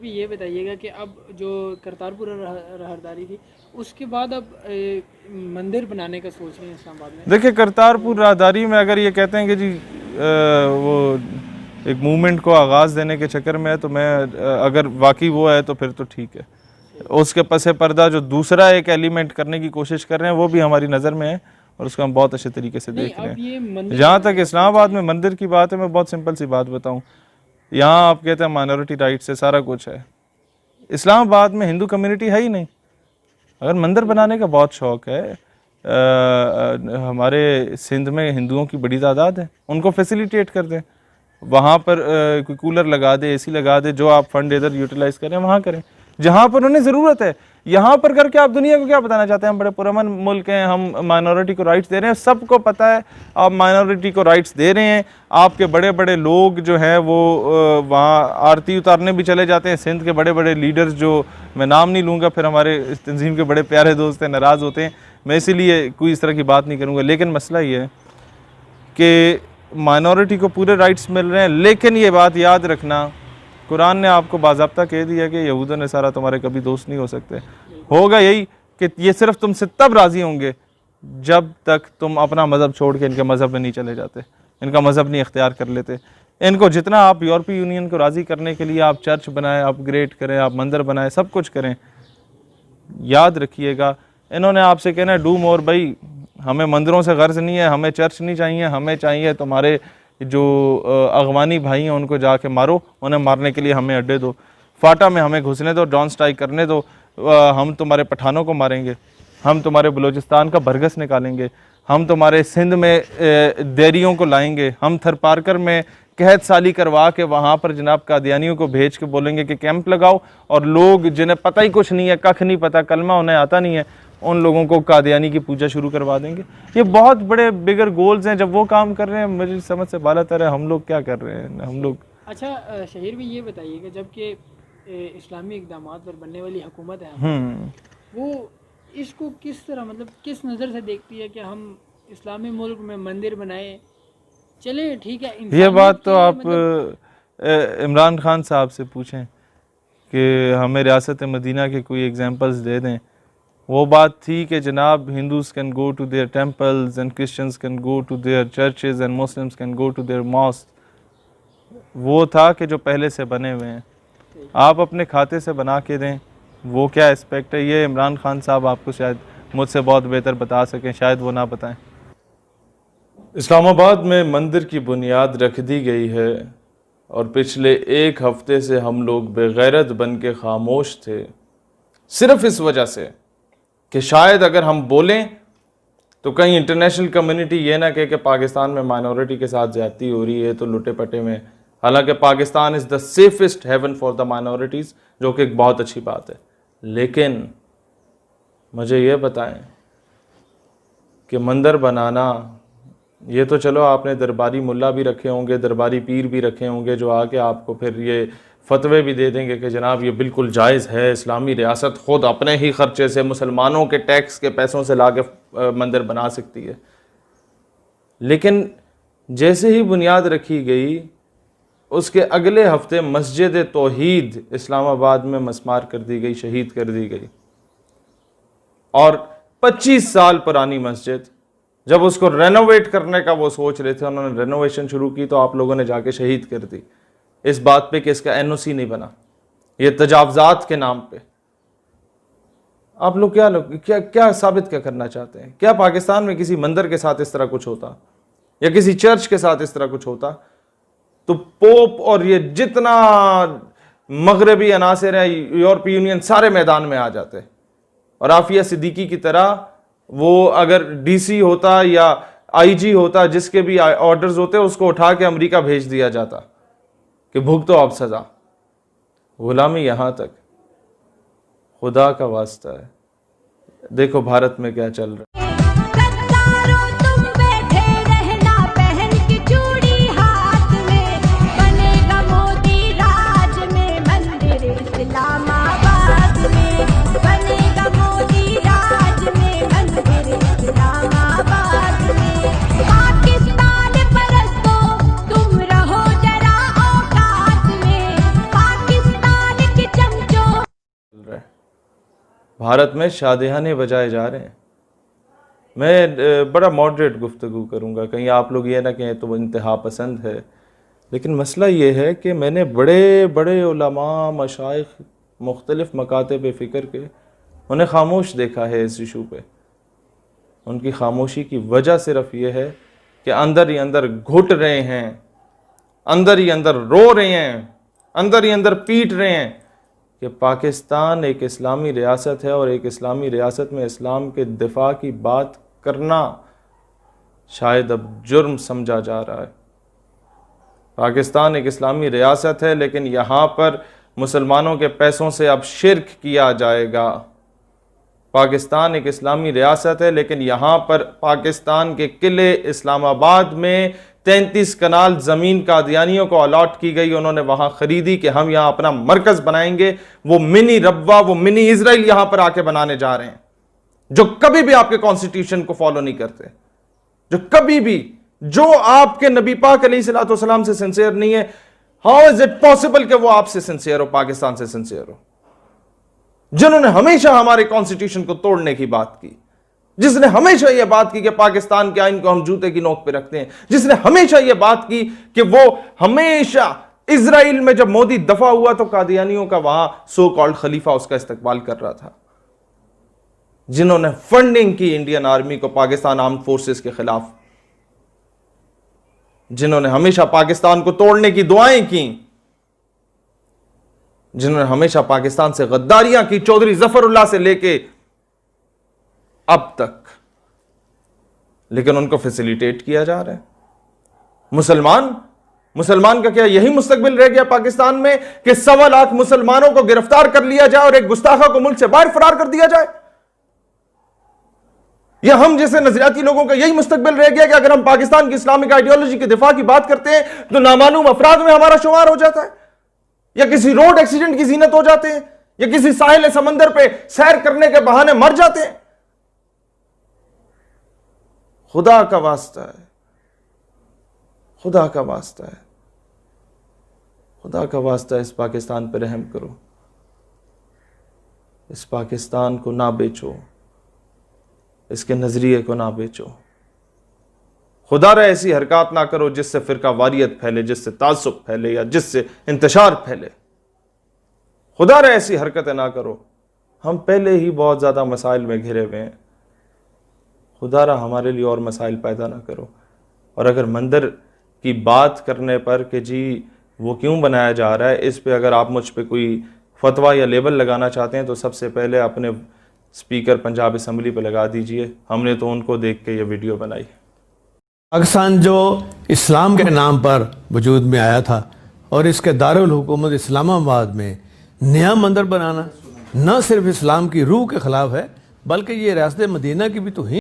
भी ये बताइएगा कि अब जो करतारपुर राहदारी थी उसके बाद अब मंदिर बनाने का सोच रहे हैं इस्लामाबाद में। देखिए, करतारपुर राहदारी में अगर ये कहते हैं कि जी वो एक मूवमेंट को आगाज़ देने के चक्कर में है, तो मैं अगर वाकई वो है तो फिर तो ठीक है। उसके पसे पर्दा जो दूसरा एक एलिमेंट करने की कोशिश कर रहे हैं वो भी हमारी नज़र में है और उसको हम बहुत अच्छे तरीके से देख रहे हैं। जहाँ तक इस्लामाबाद में मंदिर की बात है, मैं बहुत सिंपल सी बात बताऊँ। यहाँ आप कहते हैं माइनॉरिटी राइट से सारा कुछ है, इस्लामाबाद में हिंदू कम्युनिटी है ही नहीं। अगर मंदिर बनाने का बहुत शौक़ है, हमारे सिंध में हिंदुओं की बड़ी तादाद है, उनको फैसिलिटेट कर दें, वहाँ पर कोई कूलर लगा दे, एसी लगा दे, जो आप फंड इधर यूटिलाइज़ करें वहाँ करें जहाँ पर उन्हें ज़रूरत है। यहाँ पर करके आप दुनिया को क्या बताना चाहते हैं? हम बड़े पुरअमन मुल्क हैं, हम माइनॉरिटी को राइट्स दे रहे हैं, सबको पता है आप माइनॉरिटी को राइट्स दे रहे हैं। आपके बड़े बड़े लोग जो हैं वो वहाँ आरती उतारने भी चले जाते हैं। सिंध के बड़े बड़े लीडर्स, जो मैं नाम नहीं लूँगा, फिर हमारे इस तंजीम के बड़े प्यारे दोस्त हैं, नाराज़ होते हैं, मैं इसीलिए कोई इस तरह की बात नहीं करूँगा। लेकिन मसला ये है कि माइनॉरिटी को पूरे राइट्स मिल रहे हैं, लेकिन ये बात याद रखना, कुरान ने आपको बाज़ाब्ता कह दिया कि यहूद नसारा तुम्हारे कभी दोस्त नहीं हो सकते। होगा यही कि ये सिर्फ तुमसे तब राज़ी होंगे जब तक तुम अपना मज़हब छोड़ के इनके मज़हब में नहीं चले जाते, इनका मज़हब नहीं इख्तियार कर लेते। इनको जितना आप यूरोपीय यूनियन को राज़ी करने के लिए आप चर्च बनाएं, अपग्रेड करें, आप मंदिर बनाएं, सब कुछ करें, याद रखिएगा इन्होंने आपसे कहना है डू मोर। भाई, हमें मंदिरों से गर्ज नहीं है, हमें चर्च नहीं चाहिए, हमें चाहिए तुम्हारे जो अगवानी भाई हैं उनको जाके मारो, उन्हें मारने के लिए हमें अड्डे दो, फाटा में हमें घुसने दो, ड्रोन स्ट्राइक करने दो, हम तुम्हारे पठानों को मारेंगे, हम तुम्हारे बलूचिस्तान का बरगस निकालेंगे, हम तुम्हारे सिंध में देरियों को लाएंगे, हम थरपारकर में कहत साली करवा के वहाँ पर जनाब कादियानियों को भेज के बोलेंगे कि कैंप लगाओ, और लोग जिन्हें पता ही कुछ नहीं है, कख नहीं पता, कलमा उन्हें आता नहीं है, उन लोगों को कादियानी की पूजा शुरू करवा देंगे। ये बहुत बड़े बिगर गोल्स हैं। जब वो काम कर रहे हैं, मेरी समझ से बाला तर है, हम लोग क्या कर रहे हैं हम लोग। अच्छा शहीर भी ये बताइएगा, जबकि इस्लामी इक़दाम पर बनने वाली हुकूमत है वो इसको किस तरह, मतलब किस नज़र से देखती है कि हम इस्लामी मुल्क में मंदिर बनाए, चले ठीक है। ये बात तो आप इमरान खान साहब से पूछें कि हमें रियासत मदीना के कोई एग्जांपल्स दे दें। वो बात थी कि जनाब Hindus can go to their temples and Christians can go to their churches and Muslims can go to their mosque. वो था कि जो पहले से बने हुए हैं, आप अपने खाते से बना के दें, वो क्या एस्पेक्ट है, ये इमरान खान साहब आपको शायद मुझसे बहुत बेहतर बता सकें, शायद वो ना बताएं। इस्लामाबाद में मंदिर की बुनियाद रख दी गई है और पिछले एक हफ्ते से हम लोग बेगैरत बन के खामोश थे, सिर्फ इस वजह से कि शायद अगर हम बोलें तो कहीं इंटरनेशनल कम्युनिटी ये ना कहे कि पाकिस्तान में माइनॉरिटी के साथ ज़्यादती हो रही है तो लुटे पटे में। हालांकि Pakistan is the safest haven for the minorities, जो कि एक बहुत अच्छी बात है। लेकिन मुझे ये बताएं कि मंदिर बनाना, ये तो चलो आपने दरबारी मुल्ला भी रखे होंगे, दरबारी पीर भी रखे होंगे, जो आके आपको फिर ये फतवे भी दे देंगे कि जनाब ये बिल्कुल जायज़ है, इस्लामी रियासत ख़ुद अपने ही ख़र्चे से मुसलमानों के टैक्स के पैसों से ला के मंदिर बना सकती है। लेकिन जैसे ही बुनियाद रखी गई, उसके अगले हफ्ते मस्जिद तौहीद इस्लामाबाद में मस्मार कर दी गई, शहीद कर दी गई। और 25 साल पुरानी मस्जिद, जब उसको रेनोवेट करने का वो सोच रहे थे, उन्होंने रेनोवेशन शुरू की तो आप लोगों ने जाके शहीद कर दी इस बात पे कि इसका एनओसी नहीं बना, ये तजावजात के नाम पे। आप लोग क्या साबित क्या करना चाहते हैं? क्या पाकिस्तान में किसी मंदिर के साथ इस तरह कुछ होता या किसी चर्च के साथ इस तरह कुछ होता तो पोप और ये जितना मगरबी अनासर है, यूरोपीय यूनियन, सारे मैदान में आ जाते। और आफिया सिद्दीकी की तरह वो अगर डीसी होता या आईजी होता, जिसके भी ऑर्डर्स होते, उसको उठा के अमेरिका भेज दिया जाता कि भुगतो अब सजा। गुलामी यहां तक, खुदा का वास्ता है, देखो भारत में क्या चल रहा है। तुम रहो जरा औकात में, पाकिस्तान की भारत में शादियाने बजाए जा रहे हैं। मैं बड़ा मॉडरेट गुफ्तगू करूँगा, कहीं आप लोग ये ना कहें तो इंतहा पसंद है, लेकिन मसला ये है कि मैंने बड़े बड़े उलमा, मशाइख, मुख्तलिफ़ मकातब फ़िक्र के उन्हें खामोश देखा है इस इशू पे। उनकी खामोशी की वजह सिर्फ ये है कि अंदर ही अंदर घुट रहे हैं, अंदर ही अंदर रो रहे हैं, अंदर ही अंदर पीट रहे हैं कि पाकिस्तान एक इस्लामी रियासत है और एक इस्लामी रियासत में इस्लाम के दिफा की बात करना शायद अब जुर्म समझा जा रहा है। पाकिस्तान एक इस्लामी रियासत है, लेकिन यहाँ पर मुसलमानों के पैसों से अब शिर्क किया जाएगा। पाकिस्तान एक इस्लामी रियासत है, लेकिन यहाँ पर पाकिस्तान के किले इस्लामाबाद में 33 कनाल ज़मीन कादियानियों को अलॉट की गई। उन्होंने वहाँ ख़रीदी कि हम यहाँ अपना मरकज़ बनाएंगे। वो मिनी रब्वा, वो मिनी इज़राइल यहाँ पर आके बनाने जा रहे हैं, जो कभी भी आपके कॉन्स्टिट्यूशन को फॉलो नहीं करते, जो कभी भी, जो आपके नबी पाक अलैहिस्सलाम से सिंसियर नहीं है। हाउ इज इट पॉसिबल कि वो आपसे सिंसियर हो, पाकिस्तान से सिंसियर हो, जिन्होंने हमेशा हमारे कॉन्स्टिट्यूशन को तोड़ने की बात की, जिसने हमेशा यह बात की कि पाकिस्तान के आइन को हम जूते की नोक पे रखते हैं, जिसने हमेशा यह बात की कि वो हमेशा इजराइल में जब मोदी दफा हुआ तो कादियानियों का वहां सो कॉल्ड खलीफा उसका इस्तकबाल कर रहा था, जिन्होंने फंडिंग की इंडियन आर्मी को पाकिस्तान आर्म फोर्सेस के खिलाफ, जिन्होंने हमेशा पाकिस्तान को तोड़ने की दुआएं की, जिन्होंने हमेशा पाकिस्तान से गद्दारियां की, चौधरी जफरुल्लाह से लेके अब तक, लेकिन उनको फैसिलिटेट किया जा रहा है। मुसलमान का क्या यही मुस्तकबिल रह गया पाकिस्तान में कि 1.25 लाख मुसलमानों को गिरफ्तार कर लिया जाए और एक गुस्ताखा को मुल्क से बाहर फरार कर दिया जाए? या हम जैसे नजरियाती लोगों का यही मुस्तकबिल रह गया कि अगर हम पाकिस्तान की इस्लामिक आइडियोलॉजी के दिफा की बात करते हैं तो नामालूम अफराद में हमारा शुमार हो जाता है, या किसी रोड एक्सीडेंट की जीनत हो जाते हैं, या किसी साहिल समंदर पे सैर करने के बहाने मर जाते हैं? खुदा का वास्ता है, खुदा का वास्ता है, खुदा का वास्ता है, इस पाकिस्तान पर रहम करो। इस पाकिस्तान को ना बेचो, इसके नजरिए को ना बेचो। खुदा रे ऐसी हरकत ना करो जिससे फिरका वारियत फैले, जिससे तासुब फैले, या जिससे इंतशार फैले। खुदा रे ऐसी हरकतें ना करो। हम पहले ही बहुत ज़्यादा मसाइल में घिरे हुए हैं, खुदा रा हमारे लिए और मसाइल पैदा ना करो। और अगर मंदिर की बात करने पर कि जी वो क्यों बनाया जा रहा है, इस पे अगर आप मुझ पे कोई फतवा या लेबल लगाना चाहते हैं तो सबसे पहले अपने स्पीकर पंजाब असम्बली पे लगा दीजिए। हमने तो उनको देख के ये वीडियो बनाई। पाकिस्तान जो इस्लाम के नाम पर वजूद में आया था और इसके दारुल हुकूमत इस्लामाबाद में नया मंदिर बनाना न सिर्फ इस्लाम की रूह के ख़िलाफ़ है, बल्कि ये रियासत मदीना की भी तौहीन